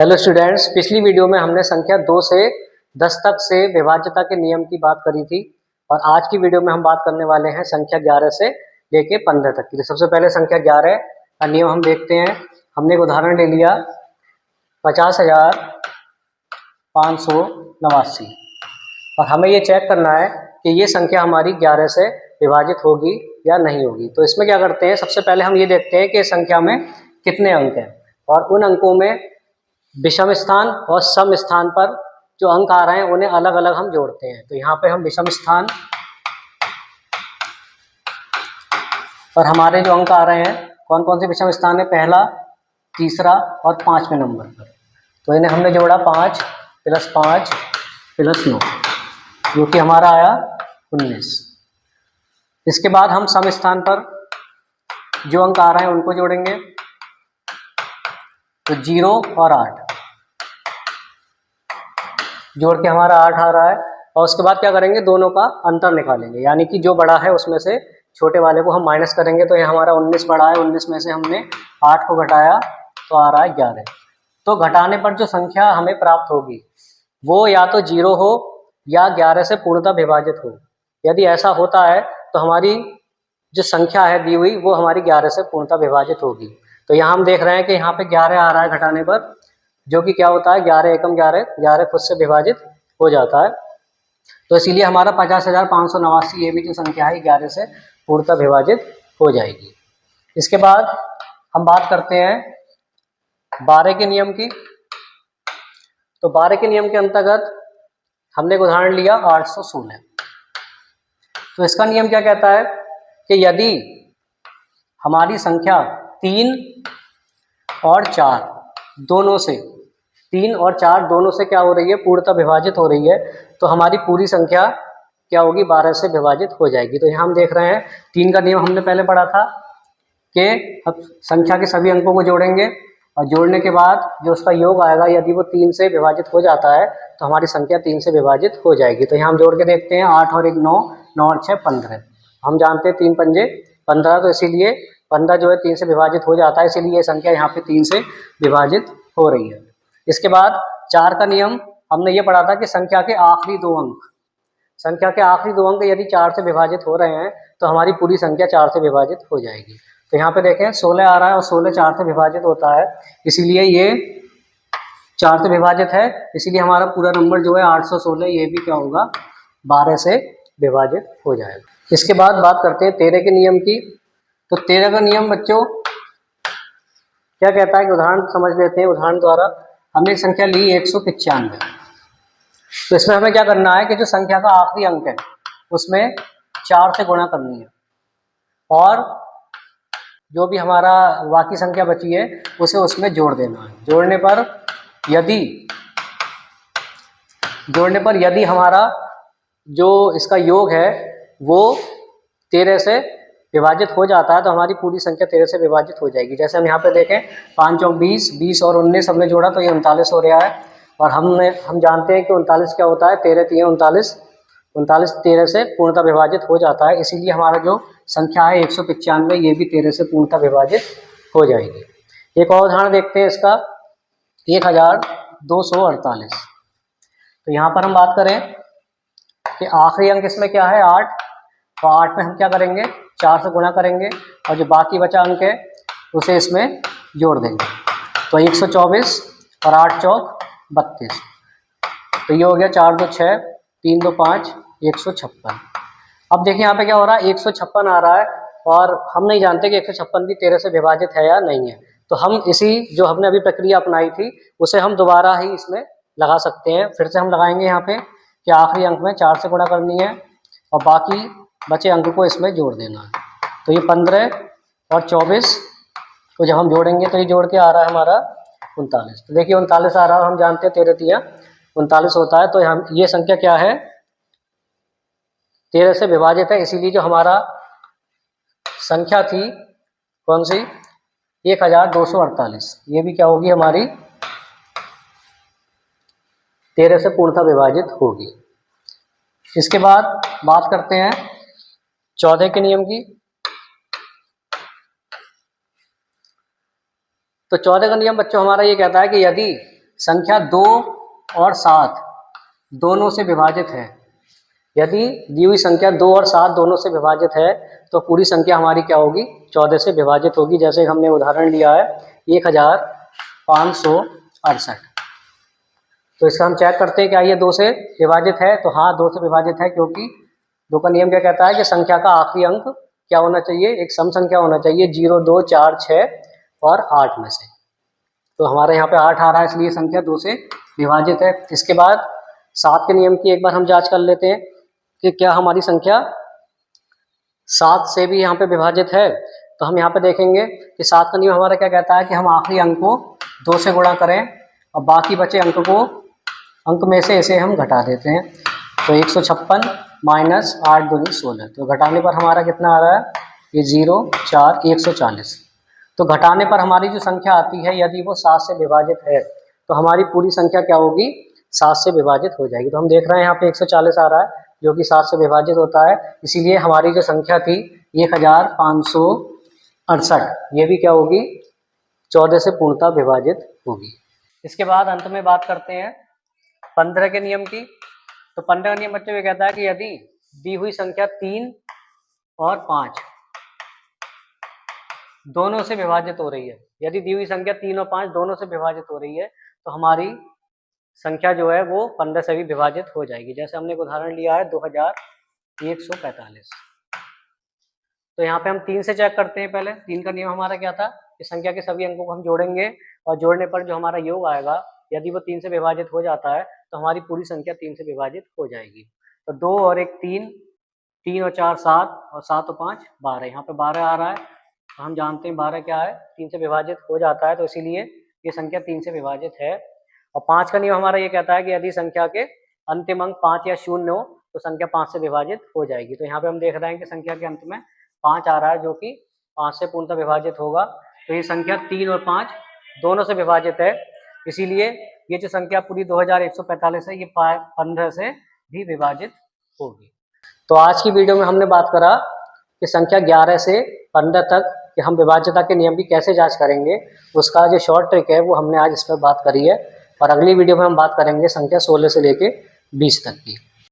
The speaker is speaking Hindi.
हेलो स्टूडेंट्स, पिछली वीडियो में हमने संख्या 2 से 10 तक से विभाज्यता के नियम की बात करी थी और आज की वीडियो में हम बात करने वाले हैं संख्या 11 से लेके 15 तक की। तो सबसे पहले संख्या 11 का नियम हम देखते हैं। हमने एक उदाहरण ले लिया 50,589 और हमें ये चेक करना है कि ये संख्या हमारी 11 से विभाजित होगी या नहीं होगी। तो इसमें क्या करते हैं, सबसे पहले हम ये देखते हैं कि संख्या में कितने अंक हैं और उन अंकों में विषम स्थान और सम स्थान पर जो अंक आ रहे हैं उन्हें अलग अलग हम जोड़ते हैं। तो यहाँ पे हम विषम स्थान पर हमारे जो अंक आ रहे हैं कौन कौन से विषम स्थान है, पहला, तीसरा और 5वें नंबर पर। तो इन्हें हमने जोड़ा 5 + 5 + 9 जो कि हमारा आया 19। इसके बाद हम सम स्थान पर जो अंक आ रहे हैं उनको जोड़ेंगे, तो 0 और 8 जोड़ के हमारा 8 आ रहा है। और उसके बाद क्या करेंगे, दोनों का अंतर निकालेंगे, यानी कि जो बड़ा है उसमें से छोटे वाले को हम माइनस करेंगे। तो ये हमारा 19 बड़ा है, 19 में से हमने 8 को घटाया तो आ रहा है 11। तो घटाने पर जो संख्या हमें प्राप्त होगी वो या तो 0 हो या 11 से पूर्णतः विभाजित हो। यदि ऐसा होता है तो हमारी जो संख्या है दी हुई वो हमारी 11 से पूर्णतः विभाजित होगी। तो यहाँ हम देख रहे हैं कि यहाँ पे 11 आ रहा है घटाने पर, जो कि क्या होता है 11 एकम 11, 11 खुद से विभाजित हो जाता है। तो इसीलिए हमारा 50,589 ये भी जो संख्या है 11 से पूर्णतः विभाजित हो जाएगी। इसके बाद हम बात करते हैं 12 के नियम की। तो 12 के नियम के अंतर्गत हमने एक उदाहरण लिया 816। तो इसका नियम क्या कहता है कि यदि हमारी संख्या 3 और 4 दोनों से 3 और 4 दोनों से क्या हो रही है, पूर्णतः विभाजित हो रही है, तो हमारी पूरी संख्या क्या होगी, 12 से विभाजित हो जाएगी। तो यहाँ हम देख रहे हैं 3 का नियम हमने पहले पढ़ा था कि अब संख्या के सभी अंकों को जोड़ेंगे और जोड़ने के बाद जो उसका योग आएगा यदि वो 3 से विभाजित हो जाता है तो हमारी संख्या 3 से विभाजित हो जाएगी। तो यहाँ हम जोड़ के देखते हैं, 8 और 1 9, 9 और 6 15। हम जानते हैं 3 पंजे 15, तो इसीलिए 15 जो है 3 से विभाजित हो जाता है, इसीलिए ये संख्या यहाँ पे 3 से विभाजित हो रही है। इसके बाद 4 का नियम हमने ये पढ़ा था कि संख्या के आखिरी दो अंक यदि 4 से विभाजित हो रहे हैं तो हमारी पूरी संख्या 4 से विभाजित हो जाएगी। तो यहाँ पे देखें 16 आ रहा है और 16 4 से विभाजित होता है, इसीलिए ये 4 से विभाजित है, इसीलिए हमारा पूरा नंबर जो है 816 ये भी क्या होगा, 12 से विभाजित हो जाएगा। इसके बाद बात करते हैं 13 के नियम की। तो 13 का नियम बच्चों क्या कहता है कि उदाहरण समझ लेते हैं। उदाहरण द्वारा हमने संख्या ली 195। तो इसमें हमें क्या करना है कि जो संख्या का आखिरी अंक है उसमें 4 से गुणा करनी है और जो भी हमारा बाकी संख्या बची है उसे उसमें जोड़ देना है। जोड़ने पर यदि हमारा जो इसका योग है वो 13 से विभाजित हो जाता है तो हमारी पूरी संख्या 13 से विभाजित हो जाएगी। जैसे हम यहाँ पे देखें 5 चौक 20, 20 और 19 हमने जोड़ा तो ये 39 हो रहा है। और हम जानते हैं कि 39 क्या होता है, 13 3 39, 39 13 से पूर्णतः विभाजित हो जाता है, इसीलिए हमारा जो संख्या है 195 ये भी 13 से पूर्णतः विभाजित हो जाएगी। एक और उदाहरण देखते हैं इसका 1248। तो यहाँ पर हम बात करें कि आखिरी अंक इसमें क्या है, 8। तो 8 में हम क्या करेंगे, 4 से गुणा करेंगे और जो बाकी बचा अंक है उसे इसमें जोड़ देंगे। तो 124 और 8 चौक 32, तो ये हो गया 4 2 6, 3 2 5, 156। अब देखिए यहाँ पे क्या हो रहा है, 156 आ रहा है और हम नहीं जानते कि 156 भी 13 से विभाजित है या नहीं है। तो हम इसी जो हमने अभी प्रक्रिया अपनाई थी उसे हम दोबारा ही इसमें लगा सकते हैं। फिर से हम लगाएंगे यहाँ पे कि आखिरी अंक में 4 से गुणा करनी है और बाकी बचे अंक को इसमें जोड़ देना है। तो ये 15 और 24 को जब हम जोड़ेंगे तो ये जोड़ के आ रहा है हमारा 39। तो देखिए 39 आ रहा है, हम जानते हैं 13 3 39 होता है। तो हम ये संख्या क्या है, 13 से विभाजित है, इसीलिए जो हमारा संख्या थी कौन सी, 1248, ये भी क्या होगी हमारी 13 से पूर्णतः विभाजित होगी। इसके बाद बात करते हैं 14 के नियम की। तो 14 का नियम बच्चों हमारा ये कहता है कि यदि संख्या 2 और 7 दोनों से विभाजित है, यदि दी हुई संख्या 2 और 7 दोनों से विभाजित है तो पूरी संख्या हमारी क्या होगी, 14 से विभाजित होगी। जैसे हमने उदाहरण लिया है 1568। तो इसका हम चेक करते हैं क्या ये 2 से विभाजित है, तो हाँ 2 से विभाजित है, क्योंकि 2 का नियम क्या कहता है कि संख्या का आखिरी अंक क्या होना चाहिए, एक सम संख्या होना चाहिए 0, 2, 4, 6 और 8 में से। तो हमारे यहाँ पे 8 आ रहा है, इसलिए संख्या 2 से विभाजित है। इसके बाद 7 के नियम की एक बार हम जांच कर लेते हैं कि क्या हमारी संख्या 7 से भी यहाँ पे विभाजित है। तो हम यहाँ पे देखेंगे कि 7 का नियम हमारा क्या कहता है कि हम आखिरी अंक को 2 से गुणा करें और बाकी बचे अंक को अंक में से इसे हम घटा देते हैं। तो 156 माइनस 8 दूनी 16, तो घटाने पर हमारा कितना आ रहा है, ये 0, 4, 140। तो घटाने पर हमारी जो संख्या आती है यदि वो 7 से विभाजित है तो हमारी पूरी संख्या क्या होगी, 7 से विभाजित हो जाएगी। तो हम देख रहे हैं यहाँ पे 140 आ रहा है जो कि 7 से विभाजित होता है, इसीलिए हमारी जो संख्या थी 1568 ये भी क्या होगी, 14 से पूर्णतः विभाजित होगी। इसके बाद अंत में बात करते हैं 15 के नियम की। तो 15 का नियम बच्चों ये कहता है कि यदि दी हुई संख्या 3 और 5 दोनों से विभाजित हो रही है, यदि दी हुई संख्या 3 और 5 दोनों से विभाजित हो रही है तो हमारी संख्या जो है वो 15 से भी विभाजित हो जाएगी। जैसे हमने एक उदाहरण लिया है 2145। तो यहाँ पे हम 3 से चेक करते हैं। पहले 3 का नियम हमारा क्या था कि संख्या के सभी अंकों को हम जोड़ेंगे और जोड़ने पर जो हमारा योग आएगा यदि वो 3 से विभाजित हो जाता है तो हमारी पूरी संख्या 3 से विभाजित हो जाएगी। तो 2 और 1 3, 3 और 4 7 और 7 और 5 12, यहाँ पे 12 आ रहा है। तो हम जानते हैं 12 क्या है, 3 से विभाजित हो जाता है, तो इसीलिए ये संख्या 3 से विभाजित है। और 5 का नियम हमारा ये कहता है कि यदि संख्या के अंतिम अंक 5 या 0 हो तो संख्या 5 से विभाजित हो जाएगी। तो यहाँ पे हम देख रहे हैं कि संख्या के अंत में 5 आ रहा है जो कि 5 से पूर्णतः विभाजित होगा। तो ये संख्या 3 और 5 दोनों से विभाजित है, इसीलिए ये जो संख्या पूरी 2145 है ये 15 से भी विभाजित होगी। तो आज की वीडियो में हमने बात करा कि संख्या 11 से 15 तक कि हम विभाज्यता के नियम की कैसे जांच करेंगे, उसका जो शॉर्ट ट्रिक है वो हमने आज इस पर बात करी है। और अगली वीडियो में हम बात करेंगे संख्या 16 से लेके 20 तक की।